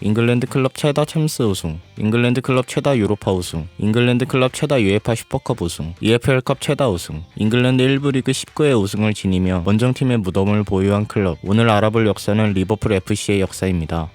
잉글랜드 클럽 최다 챔스 우승, 잉글랜드 클럽 최다 유로파 우승, 잉글랜드 클럽 최다 UEFA 슈퍼컵 우승, EFL컵 최다 우승, 잉글랜드 1부 리그 19회 우승을 지니며 원정팀의 무덤을 보유한 클럽. 오늘 알아볼 역사는 리버풀 FC의 역사입니다.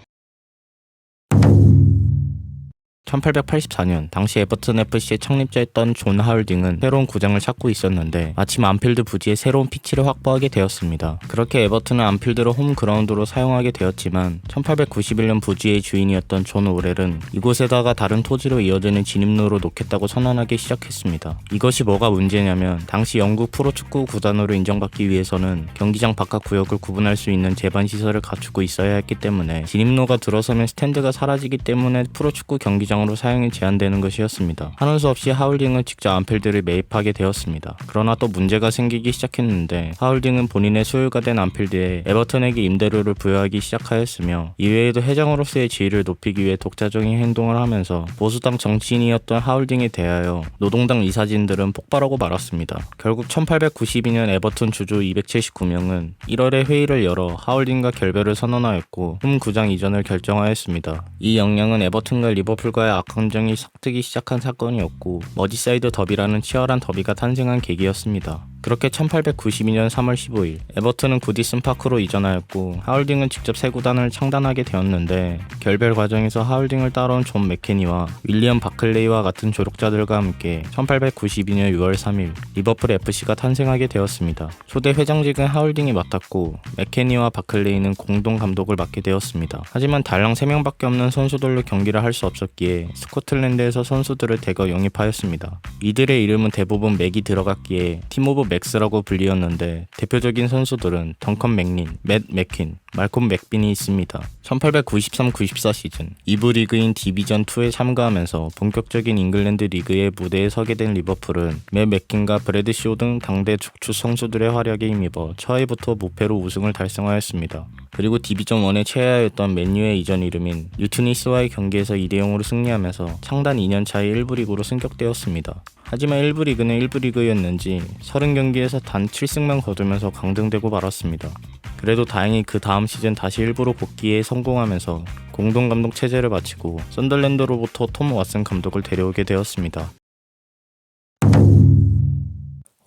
1884년 당시 에버튼 FC의 창립자였던 존 하울딩은 새로운 구장을 찾고 있었는데 마침 안필드 부지에 새로운 피치를 확보하게 되었습니다. 그렇게 에버튼은 안필드를 홈그라운드로 사용하게 되었지만 1891년 부지의 주인이었던 존 오렐은 이곳에다가 다른 토지로 이어지는 진입로로 놓겠다고 선언하기 시작했습니다. 이것이 뭐가 문제냐면 당시 영국 프로축구 구단으로 인정받기 위해서는 경기장 바깥 구역을 구분할 수 있는 제반시설을 갖추고 있어야 했기 때문에 진입로가 들어서면 스탠드가 사라지기 때문에 프로축구 경기장 으로 사용이 제한되는 것이었습니다. 하는 수 없이 하울딩은 직접 안필드를 매입하게 되었습니다. 그러나 또 문제가 생기기 시작했는데 하울딩은 본인의 소유가 된 안필드에 에버턴에게 임대료를 부여하기 시작하였으며 이외에도 회장으로서의 지위를 높이기 위해 독자적인 행동을 하면서 보수당 정치인이었던 하울딩에 대하여 노동당 이사진들은 폭발하고 말았습니다. 결국 1892년 에버턴 주주 279명은 1월에 회의를 열어 하울딩과 결별을 선언하였고 홈 구장 이전을 결정하였습니다. 이 영향은 에버튼과 리버풀과의 악감정이 섞이기 시작한 사건이었고 머지사이드 더비라는 치열한 더비가 탄생한 계기였습니다. 그렇게 1892년 3월 15일 에버튼은 구디슨 파크로 이전하였고 하울딩은 직접 새 구단을 창단하게 되었는데 결별 과정에서 하울딩을 따라온 존 맥케니와 윌리엄 바클레이와 같은 조력자들과 함께 1892년 6월 3일 리버풀 FC가 탄생하게 되었습니다. 초대 회장직은 하울딩이 맡았고 맥케니와 바클레이는 공동 감독을 맡게 되었습니다. 하지만 달랑 3명밖에 없는 선수들로 경기를 할 수 없었기에 스코틀랜드에서 선수들을 대거 영입하였습니다. 이들의 이름은 대부분 맥이 들어갔기에 팀 오브 맥스라고 불리었는데 대표적인 선수들은 덩컨 맥린, 맷 맥퀸, 말콤 맥빈이 있습니다. 1893-94 시즌 2부 리그인 디비전2에 참가하면서 본격적인 잉글랜드 리그의 무대에 서게 된 리버풀은 맷 맥킨과 브래드 쇼 등 당대 족추 선수들의 활약에 힘입어 처해부터 무패로 우승을 달성하였습니다. 그리고 디비전1에 최하였던 맨유의 이전 이름인 뉴트니스와의 경기에서 2대0으로 승리하면서 창단 2년차의 1부 리그로 승격되었습니다. 하지만 1부 리그는 1부 리그였는지 30경기에서 단 7승만 거두면서 강등되고 말았습니다. 그래도 다행히 그 다음 시즌 다시 1부로 복귀에 성공하면서 공동감독 체제를 마치고 썬덜랜드로부터 톰 왓슨 감독을 데려오게 되었습니다.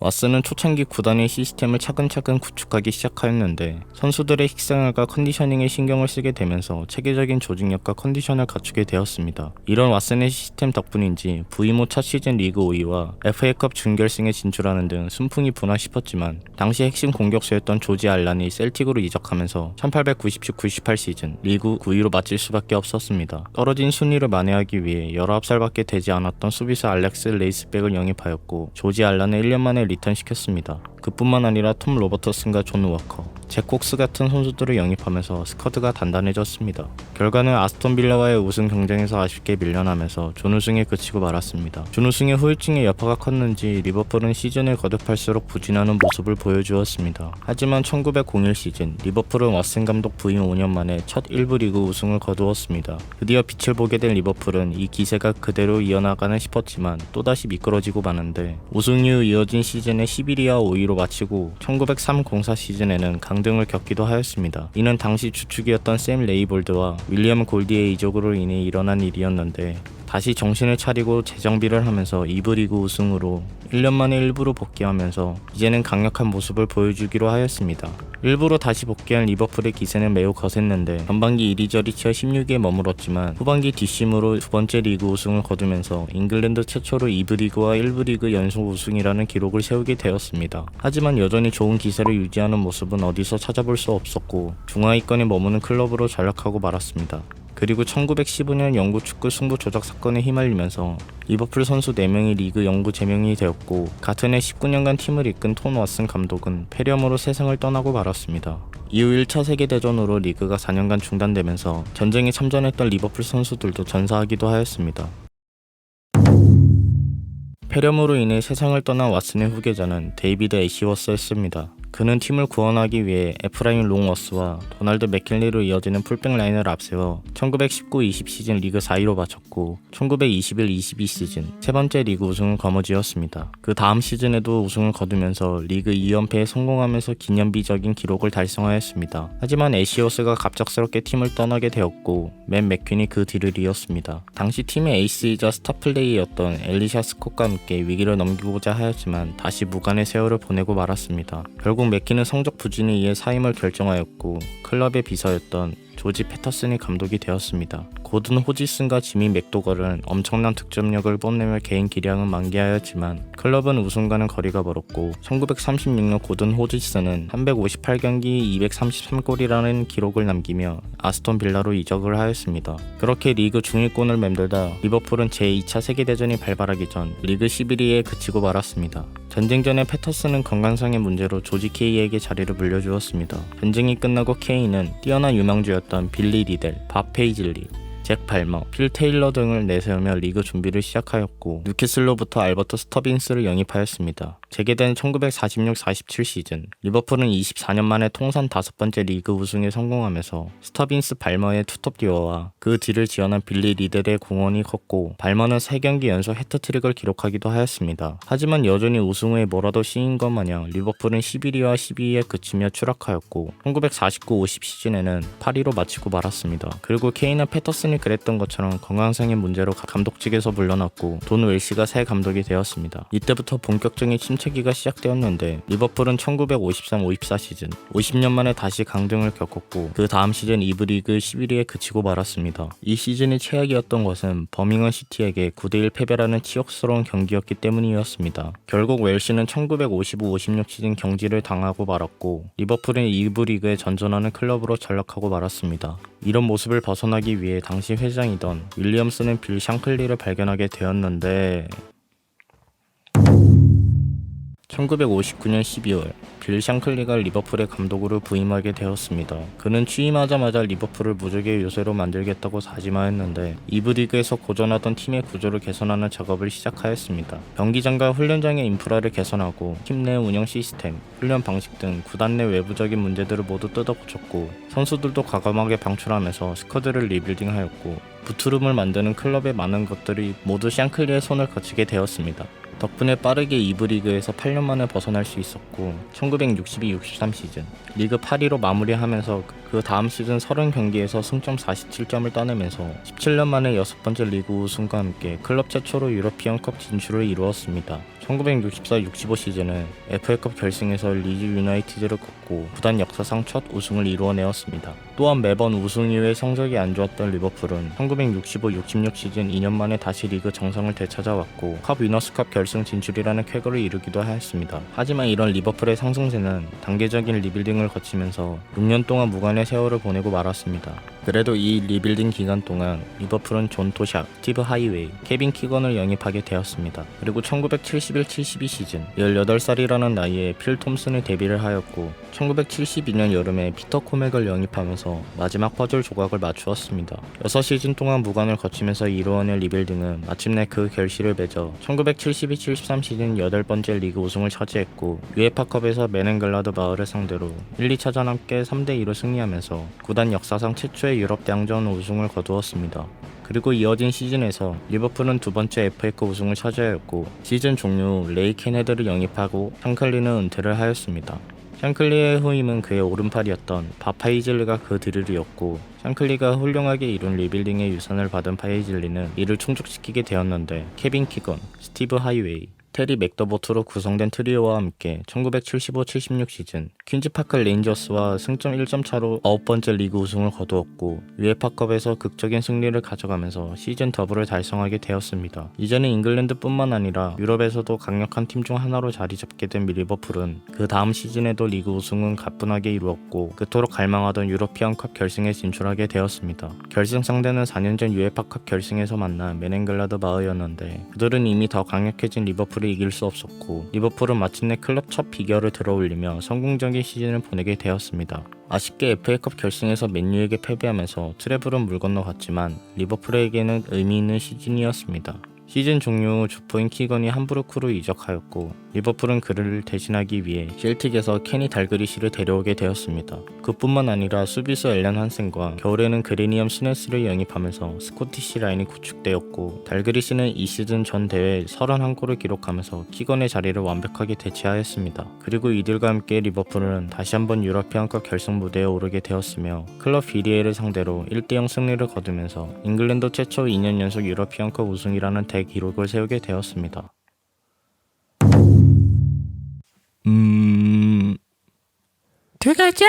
왓슨은 초창기 구단의 시스템을 차근차근 구축하기 시작하였는데 선수들의 식생활과 컨디셔닝에 신경을 쓰게 되면서 체계적인 조직력과 컨디션을 갖추게 되었습니다. 이런 왓슨의 시스템 덕분인지 부임 후 첫 시즌 리그 5위와 FA컵 준결승에 진출하는 등 순풍이 부나 싶었지만 당시 핵심 공격수였던 조지 알란이 셀틱으로 이적하면서 1897-98 시즌 리그 9위로 마칠 수밖에 없었습니다. 떨어진 순위를 만회하기 위해 19살밖에 되지 않았던 수비수 알렉스 레이스백을 영입하였고 조지 알란을 1년 만에 리턴시켰습니다. 그뿐만 아니라 톰 로버터슨과 존 워커, 잭 콕스 같은 선수들을 영입하면서 스쿼드가 단단해졌습니다. 결과는 아스톤 빌라와의 우승 경쟁에서 아쉽게 밀려나면서 준우승에 그치고 말았습니다. 준우승의 후유증의 여파가 컸는지 리버풀은 시즌을 거듭할수록 부진하는 모습을 보여주었습니다. 하지만 1901 시즌 리버풀은 왓슨 감독 부임 5년 만에 첫 1부 리그 우승을 거두었습니다. 드디어 빛을 보게 된 리버풀은 이 기세가 그대로 이어나가나 싶었지만 또다시 미끄러지고 마는데 우승 이후 이어진 시즌에 11위와 5위로 마치고 1903-04 시즌에는 강등을 겪기도 하였습니다. 이는 당시 주축이었던 샘 레이볼드와 윌리엄 골디의 이적으로 인해 일어난 일이었는데 다시 정신을 차리고 재정비를 하면서 2부 리그 우승으로 1년 만에 1부로 복귀하면서 이제는 강력한 모습을 보여주기로 하였습니다. 1부로 다시 복귀한 리버풀의 기세는 매우 거셌는데 전반기 이리저리 치어 16위에 머물렀지만 후반기 뒷심으로 두 번째 리그 우승을 거두면서 잉글랜드 최초로 2부 리그와 1부 리그 연속 우승이라는 기록을 세우게 되었습니다. 하지만 여전히 좋은 기세를 유지하는 모습은 어디서 찾아볼 수 없었고 중하위권에 머무는 클럽으로 전락하고 말았습니다. 그리고 1915년 영구 축구 승부 조작 사건에 휘말리면서 리버풀 선수 4명이 리그 영구 제명이 되었고 같은 해 19년간 팀을 이끈 톰 왓슨 감독은 폐렴으로 세상을 떠나고 말았습니다. 이후 1차 세계대전으로 리그가 4년간 중단되면서 전쟁에 참전했던 리버풀 선수들도 전사하기도 하였습니다. 폐렴으로 인해 세상을 떠난 왓슨의 후계자는 데이비드 애시워스였습니다. 그는 팀을 구원하기 위해 에프라임 롱워스와 도널드 맥킨리로 이어지는 풀백 라인을 앞세워 1919-20 시즌 리그 4위로 마쳤고 1921-22 시즌 세 번째 리그 우승을 거머쥐었습니다. 그 다음 시즌에도 우승을 거두면서 리그 2연패에 성공하면서 기념비적인 기록을 달성하였습니다. 하지만 애시오스가 갑작스럽게 팀을 떠나게 되었고 맨 맥퀸이 그 뒤를 이었습니다. 당시 팀의 에이스이자 스타 플레이였던 엘리샤 스콧과 함께 위기를 넘기고자 하였지만 다시 무관의 세월을 보내고 말았습니다. 결국 맥퀸은 성적 부진에 의해 사임을 결정하였고 클럽의 비서였던 조지 패터슨이 감독이 되었습니다. 고든 호지슨과 지미 맥도걸은 엄청난 득점력을 뽐내며 개인 기량은 만개하였지만 클럽은 우승과는 거리가 멀었고 1936년 고든 호지슨은 358경기 233골이라는 기록을 남기며 아스톤 빌라로 이적을 하였습니다. 그렇게 리그 중위권을 맴돌다 리버풀은 제2차 세계대전이 발발하기 전 리그 11위에 그치고 말았습니다. 전쟁 전에 패터슨은 건강상의 문제로 조지 케이에게 자리를 물려주었습니다. 전쟁이 끝나고 케이는 뛰어난 유망주였던 빌리 리델, 밥 페이즐리, 잭 팔머, 필 테일러 등을 내세우며 리그 준비를 시작하였고 뉴캐슬로부터 알버트 스터빈스를 영입하였습니다. 재개된 1946-47 시즌 리버풀은 24년 만에 통산 5번째 리그 우승에 성공하면서 스터빈스 발머의 투톱 듀오와 그 뒤를 지원한 빌리 리델의 공헌이 컸고 발머는 3경기 연속 해트트릭을 기록하기도 하였습니다. 하지만 여전히 우승 후에 뭐라도 씌인 것 마냥 리버풀은 11위와 12위에 그치며 추락하였고 1949-50 시즌에는 8위로 마치고 말았습니다. 그리고 케인은 패터슨이 그랬던 것처럼 건강상의 문제로 감독직에서 물러났고 돈 웰시가 새 감독이 되었습니다. 이때부터 본격적인 침체기가 시작되었는데 리버풀은 1953-54 시즌 50년 만에 다시 강등을 겪었고 그 다음 시즌 2부 리그 11위에 그치고 말았습니다. 이 시즌이 최악이었던 것은 버밍엄 시티에게 9대1 패배라는 치욕스러운 경기였기 때문이었습니다. 결국 웰시는 1955-56 시즌 경질을 당하고 말았고 리버풀은 2부 리그에 전전하는 클럽으로 전락하고 말았습니다. 이런 모습을 벗어나기 위해 당시 회장이던 윌리엄스는 빌 샹클리를 발견하게 되었는데 1959년 12월 빌 샹클리가 리버풀의 감독으로 부임하게 되었습니다. 그는 취임하자마자 리버풀을 무적의 요새로 만들겠다고 다짐하였는데 2부 리그에서 고전하던 팀의 구조를 개선하는 작업을 시작하였습니다. 경기장과 훈련장의 인프라를 개선하고 팀 내 운영 시스템, 훈련 방식 등 구단 내 외부적인 문제들을 모두 뜯어고쳤고 선수들도 과감하게 방출하면서 스쿼드를 리빌딩하였고 부트룸을 만드는 클럽의 많은 것들이 모두 샹클리의 손을 거치게 되었습니다. 덕분에 빠르게 2부 리그에서 8년 만에 벗어날 수 있었고 1962-63 시즌 리그 8위로 마무리하면서 그 다음 시즌 30경기에서 승점 47점을 따내면서 17년 만에 6번째 리그 우승과 함께 클럽 최초로 유러피언컵 진출을 이루었습니다. 1964-65 시즌은 FA컵 결승에서 리즈 유나이티드를 꺾고 구단 역사상 첫 우승을 이루어내었습니다. 또한 매번 우승 이후에 성적이 안 좋았던 리버풀은 1965-66 시즌 2년 만에 다시 리그 정상을 되찾아왔고 컵 위너스컵 결승 진출이라는 쾌거를 이루기도 하였습니다. 하지만 이런 리버풀의 상승세는 단계적인 리빌딩을 거치면서 6년 동안 무관의 세월을 보내고 말았습니다. 그래도 이 리빌딩 기간 동안 리버풀은 존 토샥, 스티브 하이웨이, 케빈 키건을 영입하게 되었습니다. 그리고 1971-72 시즌 18살이라는 나이에 필 톰슨이 데뷔를 하였고 1972년 여름에 피터 코맥을 영입하면서 마지막 퍼즐 조각을 맞추었습니다. 6시즌 동안 무관을 거치면서 이루어낸 리빌딩은 마침내 그 결실을 맺어 1972-73 시즌 8번째 리그 우승을 차지했고 UEFA컵에서 메넨글라드 마을을 상대로 1, 2차전 함께 3대2로 승리하면서 구단 역사상 최초의 유럽 대항전 우승을 거두었습니다. 그리고 이어진 시즌에서 리버풀은 두 번째 FA컵 우승을 차지하였고 시즌 종료 후 레이 케네드를 영입하고 샹클리는 은퇴를 하였습니다. 샹클리의 후임은 그의 오른팔이었던 밥 파이즐리가 그 뒤를 이었고 샹클리가 훌륭하게 이룬 리빌딩의 유산을 받은 파이즐리는 이를 충족시키게 되었는데 케빈 키건, 스티브 하이웨이, 테리 맥더보트로 구성된 트리오와 함께 1975-76 시즌 퀸즈파크 레인저스와 승점 1점 차로 9번째 리그 우승을 거두었고 UEFA컵에서 극적인 승리를 가져가면서 시즌 더블을 달성하게 되었습니다. 이제는 잉글랜드뿐만 아니라 유럽에서도 강력한 팀 중 하나로 자리 잡게 된 리버풀은 그 다음 시즌에도 리그 우승은 가뿐하게 이루었고 그토록 갈망하던 유러피언컵 결승에 진출하게 되었습니다. 결승 상대는 4년 전 UEFA컵 결승에서 만난 메넨글라드 마을이었는데 그들은 이미 더 강력해진 리버풀 이길 수 없었고 리버풀은 마침내 클럽 첫 비결을 들어올리며 성공적인 시즌을 보내게 되었습니다. 아쉽게 FA컵 결승에서 맨유에게 패배하면서 트래블은 물 건너갔지만 리버풀에게는 의미 있는 시즌이었습니다. 시즌 종료 후 주포인 키건이 함부르크로 이적하였고 리버풀은 그를 대신하기 위해 셀틱에서 케니 달그리시를 데려오게 되었습니다. 그뿐만 아니라 수비수 앨런 한센과 겨울에는 그레니엄 스네스를 영입하면서 스코티시 라인이 구축되었고 달그리시는 이 시즌 전 대회에 31골을 기록하면서 키건의 자리를 완벽하게 대체하였습니다. 그리고 이들과 함께 리버풀은 다시 한번 유러피안컵 결승 무대에 오르게 되었으며 클럽 비리에를 상대로 1대0 승리를 거두면서 잉글랜드 최초 2년 연속 유러피안컵 우승이라는 대기록을 세우게 되었습니다. 들어가자!